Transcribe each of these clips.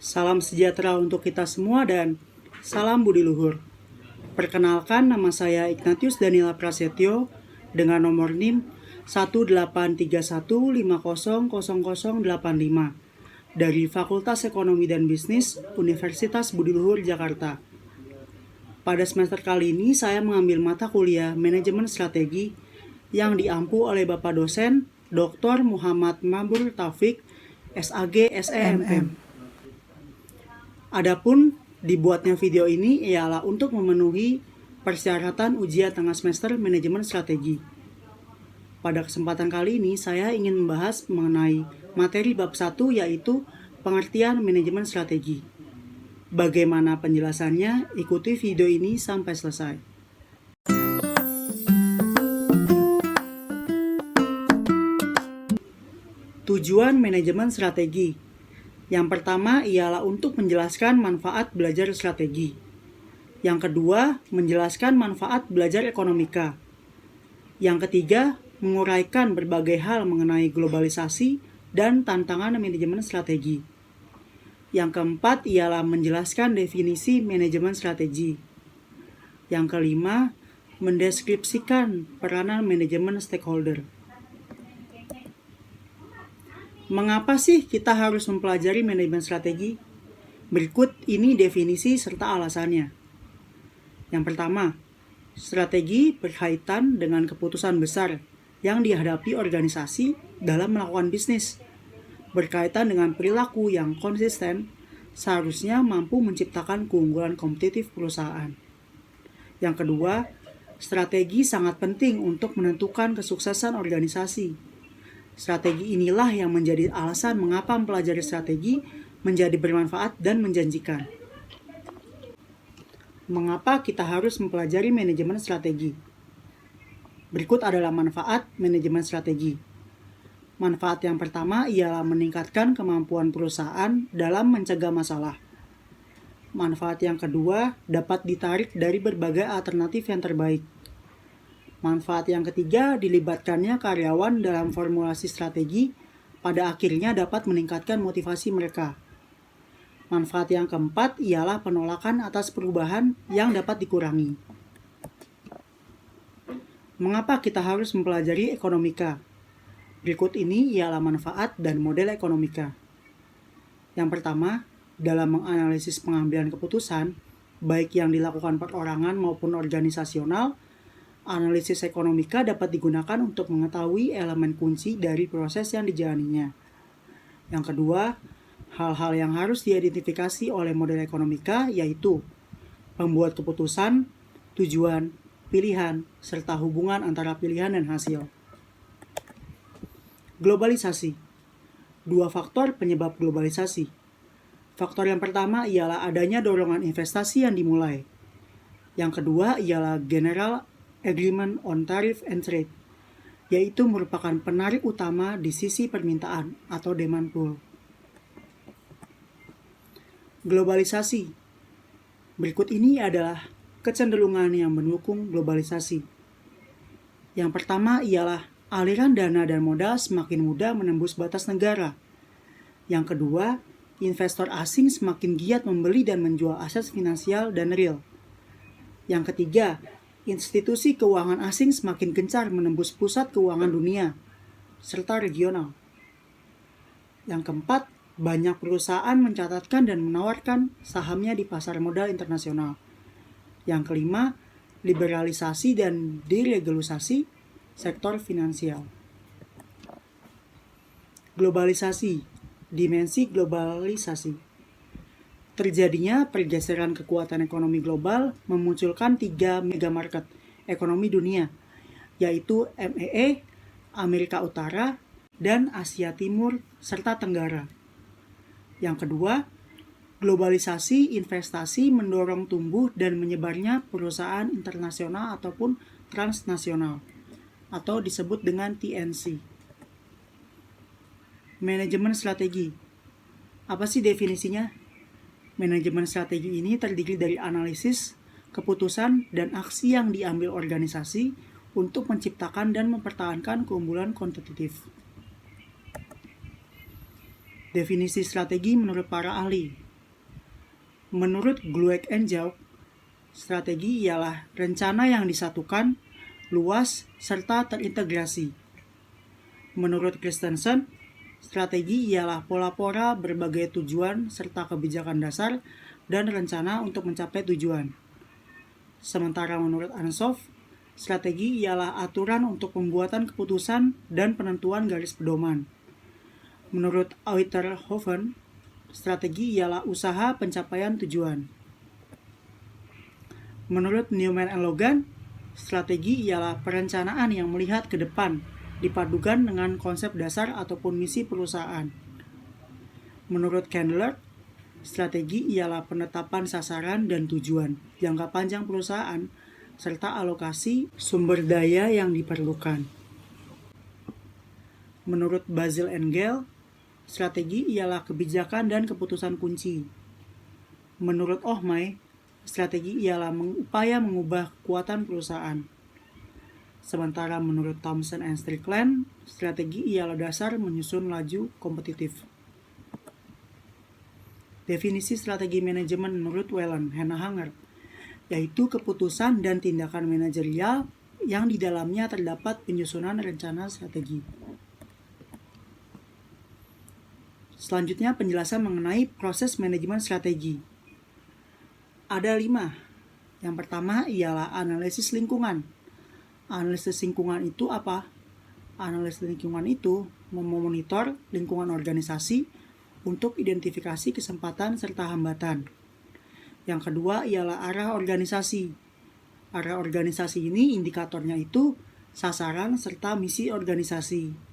Salam sejahtera untuk kita semua dan salam budi luhur. Perkenalkan, nama saya Ignatius Daniela Prasetyo dengan nomor NIM 18315000085 dari Fakultas Ekonomi dan Bisnis Universitas Budi Luhur Jakarta. Pada semester kali ini saya mengambil mata kuliah Manajemen Strategi yang diampu oleh Bapak dosen Dr. Muhammad Mabur Taufik, SAG SEMM. Adapun dibuatnya video ini ialah untuk memenuhi persyaratan ujian tengah semester manajemen strategi. Pada kesempatan kali ini saya ingin membahas mengenai materi bab 1 yaitu pengertian manajemen strategi. Bagaimana penjelasannya? Ikuti video ini sampai selesai. Tujuan manajemen strategi. Yang pertama ialah untuk menjelaskan manfaat belajar strategi. Yang kedua, menjelaskan manfaat belajar ekonomika. Yang ketiga, menguraikan berbagai hal mengenai globalisasi dan tantangan manajemen strategi. Yang keempat ialah menjelaskan definisi manajemen strategi. Yang kelima, mendeskripsikan peranan manajemen stakeholder. Mengapa sih kita harus mempelajari manajemen strategi? Berikut ini definisi serta alasannya. Yang pertama, strategi berkaitan dengan keputusan besar yang dihadapi organisasi dalam melakukan bisnis. Berkaitan dengan perilaku yang konsisten, seharusnya mampu menciptakan keunggulan kompetitif perusahaan. Yang kedua, strategi sangat penting untuk menentukan kesuksesan organisasi. Strategi inilah yang menjadi alasan mengapa mempelajari strategi menjadi bermanfaat dan menjanjikan. Mengapa kita harus mempelajari manajemen strategi? Berikut adalah manfaat manajemen strategi. Manfaat yang pertama ialah meningkatkan kemampuan perusahaan dalam mencegah masalah. Manfaat yang kedua dapat ditarik dari berbagai alternatif yang terbaik. Manfaat yang ketiga, dilibatkannya karyawan dalam formulasi strategi, pada akhirnya dapat meningkatkan motivasi mereka. Manfaat yang keempat ialah penolakan atas perubahan yang dapat dikurangi. Mengapa kita harus mempelajari ekonomika? Berikut ini ialah manfaat dan model ekonomika. Yang pertama, dalam menganalisis pengambilan keputusan, baik yang dilakukan perorangan maupun organisasional, analisis ekonomika dapat digunakan untuk mengetahui elemen kunci dari proses yang dijalaninya. Yang kedua, hal-hal yang harus diidentifikasi oleh model ekonomika yaitu pembuat keputusan, tujuan, pilihan, serta hubungan antara pilihan dan hasil. Globalisasi. Dua faktor penyebab globalisasi. Faktor yang pertama ialah adanya dorongan investasi yang dimulai. Yang kedua ialah General Agreement on Tariff and Trade, yaitu merupakan penarik utama di sisi permintaan atau demand pull. Globalisasi. Berikut ini adalah kecenderungan yang mendukung globalisasi. Yang pertama ialah aliran dana dan modal semakin mudah menembus batas negara. Yang kedua, investor asing semakin giat membeli dan menjual aset finansial dan real. Yang ketiga, institusi keuangan asing semakin gencar menembus pusat keuangan dunia, serta regional. Yang keempat, banyak perusahaan mencatatkan dan menawarkan sahamnya di pasar modal internasional. Yang kelima, liberalisasi dan deregulasi sektor finansial. Globalisasi, dimensi globalisasi. Terjadinya pergeseran kekuatan ekonomi global memunculkan 3 megamarket ekonomi dunia, yaitu MEE, Amerika Utara, dan Asia Timur serta Tenggara. Yang kedua, globalisasi investasi mendorong tumbuh dan menyebarnya perusahaan internasional ataupun transnasional, atau disebut dengan TNC. Manajemen strategi. Apa sih definisinya? Manajemen strategi ini terdiri dari analisis, keputusan, dan aksi yang diambil organisasi untuk menciptakan dan mempertahankan keunggulan kompetitif. Definisi strategi menurut para ahli. Menurut Glueck and Jauch, strategi ialah rencana yang disatukan, luas, serta terintegrasi. Menurut Christensen, strategi ialah pola-pola berbagai tujuan serta kebijakan dasar dan rencana untuk mencapai tujuan. Sementara menurut Ansoff, strategi ialah aturan untuk pembuatan keputusan dan penentuan garis pedoman. Menurut Uitterhoven, strategi ialah usaha pencapaian tujuan. Menurut Newman and Logan, strategi ialah perencanaan yang melihat ke depan, dipadukan dengan konsep dasar ataupun misi perusahaan. Menurut Candler, strategi ialah penetapan sasaran dan tujuan jangka panjang perusahaan serta alokasi sumber daya yang diperlukan. Menurut Basil and Gale, strategi ialah kebijakan dan keputusan kunci. Menurut Ohmay, strategi ialah upaya mengubah kekuatan perusahaan. Sementara menurut Thompson and Strickland, strategi ialah dasar menyusun laju kompetitif. Definisi strategi manajemen menurut Whelan Hanger, yaitu keputusan dan tindakan manajerial yang di dalamnya terdapat penyusunan rencana strategi. Selanjutnya penjelasan mengenai proses manajemen strategi. Ada 5. Yang pertama ialah analisis lingkungan. Analisis lingkungan itu apa? Analisis lingkungan itu memonitor lingkungan organisasi untuk identifikasi kesempatan serta hambatan. Yang kedua ialah arah organisasi. Arah organisasi ini indikatornya itu sasaran serta misi organisasi.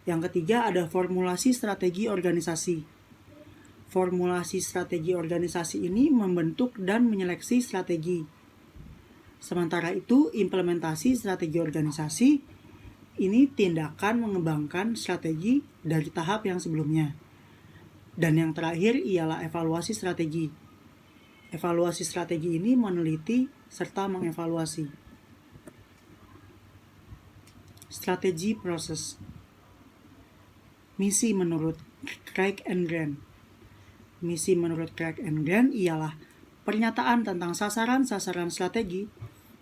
Yang ketiga ada formulasi strategi organisasi. Formulasi strategi organisasi ini membentuk dan menyeleksi strategi. Sementara itu, implementasi strategi organisasi ini tindakan mengembangkan strategi dari tahap yang sebelumnya. Dan yang terakhir ialah evaluasi strategi. Evaluasi strategi ini meneliti serta mengevaluasi. Strategi proses. Misi menurut Craig and Grant. Misi menurut Craig and Grant ialah pernyataan tentang sasaran-sasaran strategi,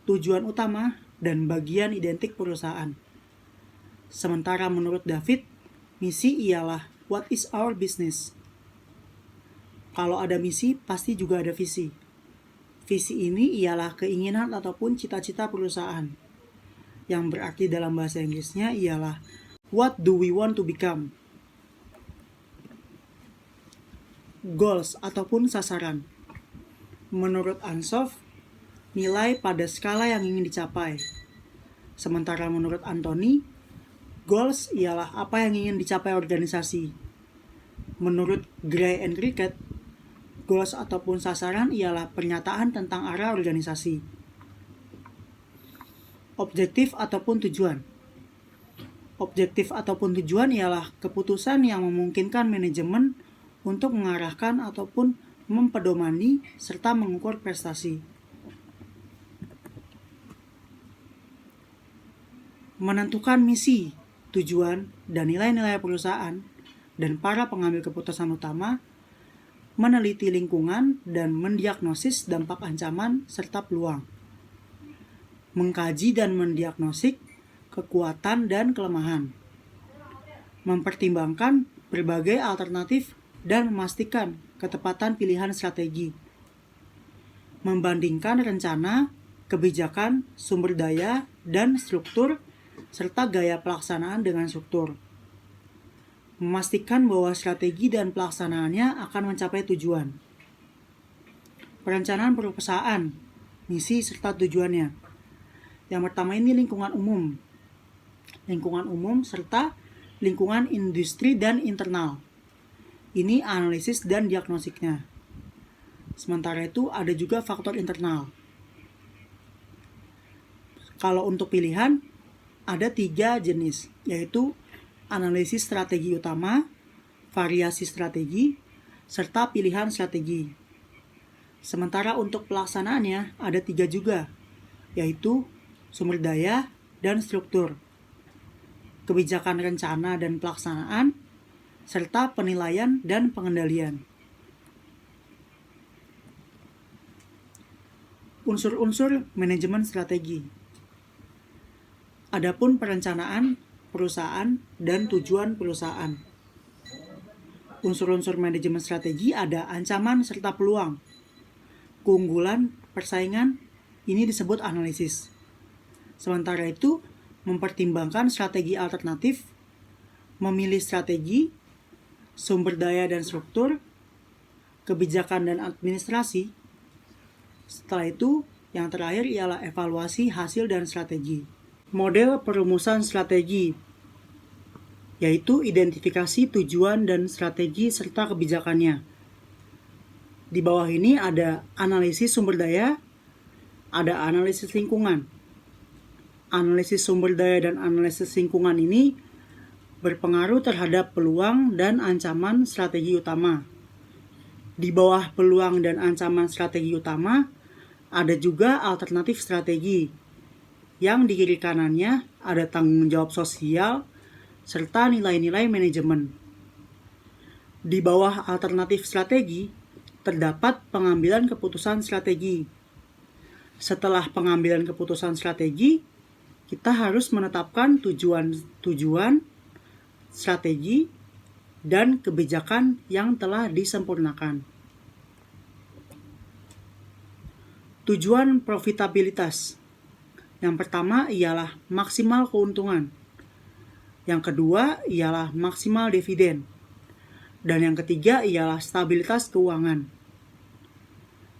tujuan utama, dan bagian identik perusahaan. Sementara menurut David, misi ialah what is our business. Kalau ada misi, pasti juga ada visi. Visi ini ialah keinginan ataupun cita-cita perusahaan. Yang berarti dalam bahasa Inggrisnya ialah what do we want to become. Goals ataupun sasaran. Menurut Ansoff, nilai pada skala yang ingin dicapai. Sementara menurut Anthony, goals ialah apa yang ingin dicapai organisasi. Menurut Gray and Cricket, goals ataupun sasaran ialah pernyataan tentang arah organisasi. Objektif ataupun tujuan. Objektif ataupun tujuan ialah keputusan yang memungkinkan manajemen untuk mengarahkan ataupun mempedomani serta mengukur prestasi. Menentukan misi, tujuan, dan nilai-nilai perusahaan dan para pengambil keputusan utama, meneliti lingkungan dan mendiagnosis dampak ancaman serta peluang. Mengkaji dan mendiagnostik kekuatan dan kelemahan. Mempertimbangkan berbagai alternatif dan memastikan ketepatan pilihan strategi. Membandingkan rencana, kebijakan, sumber daya, dan struktur, serta gaya pelaksanaan dengan struktur. Memastikan bahwa strategi dan pelaksanaannya akan mencapai tujuan. Perencanaan perusahaan, misi serta tujuannya. Yang pertama ini lingkungan umum. Lingkungan umum serta lingkungan industri dan internal. Ini analisis dan diagnosiknya. Sementara itu ada juga faktor internal. Kalau untuk pilihan, ada 3 jenis, yaitu analisis strategi utama, variasi strategi, serta pilihan strategi. Sementara untuk pelaksanaannya ada 3 juga, yaitu sumber daya dan struktur, kebijakan rencana dan pelaksanaan, serta penilaian dan pengendalian. Unsur-unsur manajemen strategi. Adapun perencanaan perusahaan dan tujuan perusahaan. Unsur-unsur manajemen strategi ada ancaman serta peluang. Keunggulan, persaingan, ini disebut analisis. Sementara itu, mempertimbangkan strategi alternatif, memilih strategi, sumber daya dan struktur, kebijakan dan administrasi. Setelah itu, yang terakhir ialah evaluasi hasil dan strategi. Model perumusan strategi, yaitu identifikasi tujuan dan strategi serta kebijakannya. Di bawah ini ada analisis sumber daya, ada analisis lingkungan. Analisis sumber daya dan analisis lingkungan ini berpengaruh terhadap peluang dan ancaman strategi utama. Di bawah peluang dan ancaman strategi utama, ada juga alternatif strategi, yang di kiri kanannya ada tanggung jawab sosial serta nilai-nilai manajemen. Di bawah alternatif strategi, terdapat pengambilan keputusan strategi. Setelah pengambilan keputusan strategi, kita harus menetapkan tujuan, strategi, dan kebijakan yang telah disempurnakan. Tujuan profitabilitas. Yang pertama ialah maksimal keuntungan. Yang kedua ialah maksimal dividen. Dan yang ketiga ialah stabilitas keuangan.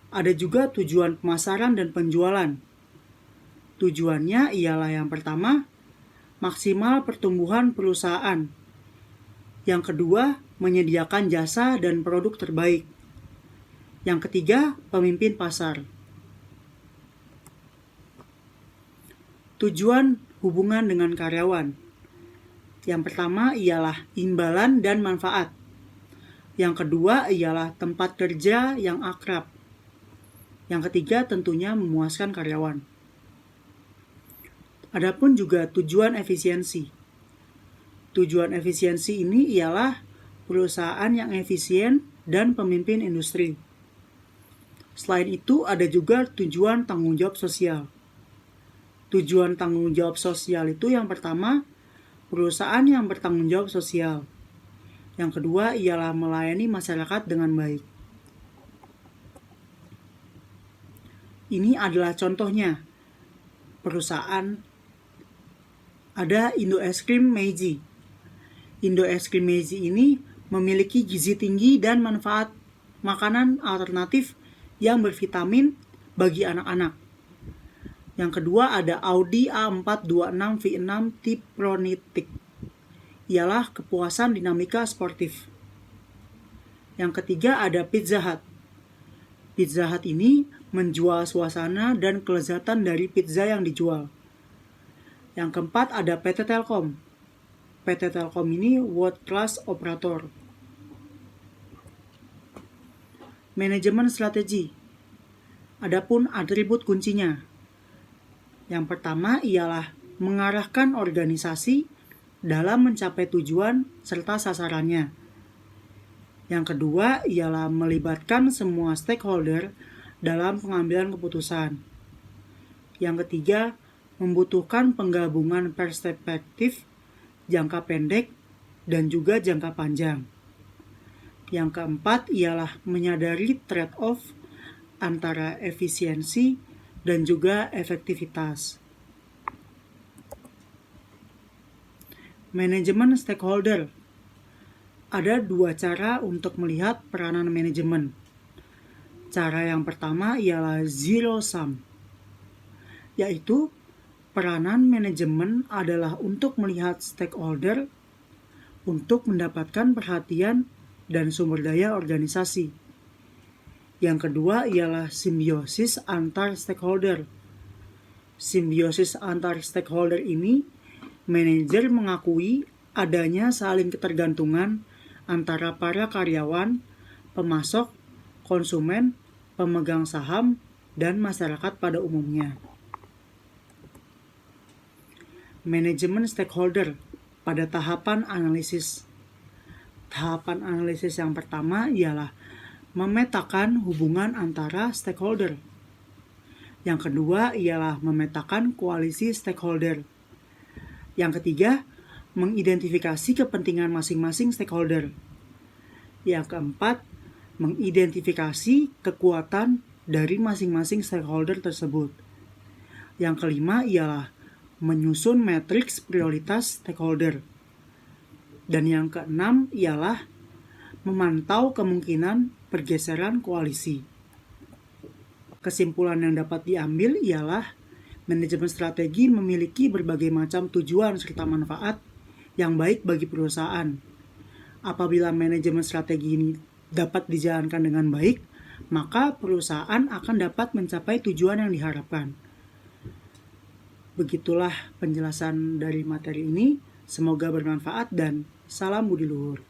Ada juga tujuan pemasaran dan penjualan. Tujuannya ialah yang pertama, maksimal pertumbuhan perusahaan. Yang kedua, menyediakan jasa dan produk terbaik. Yang ketiga, pemimpin pasar. Tujuan hubungan dengan karyawan. Yang pertama ialah imbalan dan manfaat. Yang kedua ialah tempat kerja yang akrab. Yang ketiga tentunya memuaskan karyawan. Adapun juga tujuan efisiensi. Tujuan efisiensi ini ialah perusahaan yang efisien dan pemimpin industri. Selain itu ada juga tujuan tanggung jawab sosial. Tujuan tanggung jawab sosial itu yang pertama, perusahaan yang bertanggung jawab sosial. Yang kedua ialah melayani masyarakat dengan baik. Ini adalah contohnya. Perusahaan ada Indo Es Krim Meiji. Indo Es Krim Meiji ini memiliki gizi tinggi dan manfaat makanan alternatif yang bervitamin bagi anak-anak. Yang kedua ada Audi A426 V6 Tiptronic. Ialah kepuasan dinamika sportif. Yang ketiga ada Pizza Hut. Pizza Hut ini menjual suasana dan kelezatan dari pizza yang dijual. Yang keempat ada PT Telkom. PT Telkom ini world class operator. Manajemen strategi. Adapun atribut kuncinya. Yang pertama ialah mengarahkan organisasi dalam mencapai tujuan serta sasarannya. Yang kedua ialah melibatkan semua stakeholder dalam pengambilan keputusan. Yang ketiga, membutuhkan penggabungan perspektif jangka pendek dan juga jangka panjang. Yang keempat ialah menyadari trade-off antara efisiensi dan juga efektivitas. Manajemen stakeholder. Ada dua cara untuk melihat peranan manajemen. Cara yang pertama ialah zero sum, yaitu peranan manajemen adalah untuk melihat stakeholder untuk mendapatkan perhatian dan sumber daya organisasi. Yang kedua ialah simbiosis antar stakeholder. Simbiosis antar stakeholder ini, manajer mengakui adanya saling ketergantungan antara para karyawan, pemasok, konsumen, pemegang saham, dan masyarakat pada umumnya. Manajemen stakeholder pada tahapan analisis. Tahapan analisis yang pertama ialah memetakan hubungan antara stakeholder. Yang kedua ialah memetakan koalisi stakeholder. Yang ketiga, mengidentifikasi kepentingan masing-masing stakeholder. Yang keempat, mengidentifikasi kekuatan dari masing-masing stakeholder tersebut. Yang kelima ialah menyusun matriks prioritas stakeholder. Dan yang keenam ialah memantau kemungkinan pergeseran koalisi. Kesimpulan yang dapat diambil ialah manajemen strategi memiliki berbagai macam tujuan serta manfaat yang baik bagi perusahaan. Apabila manajemen strategi ini dapat dijalankan dengan baik, maka perusahaan akan dapat mencapai tujuan yang diharapkan. Begitulah penjelasan dari materi ini. Semoga bermanfaat dan salam budi luhur.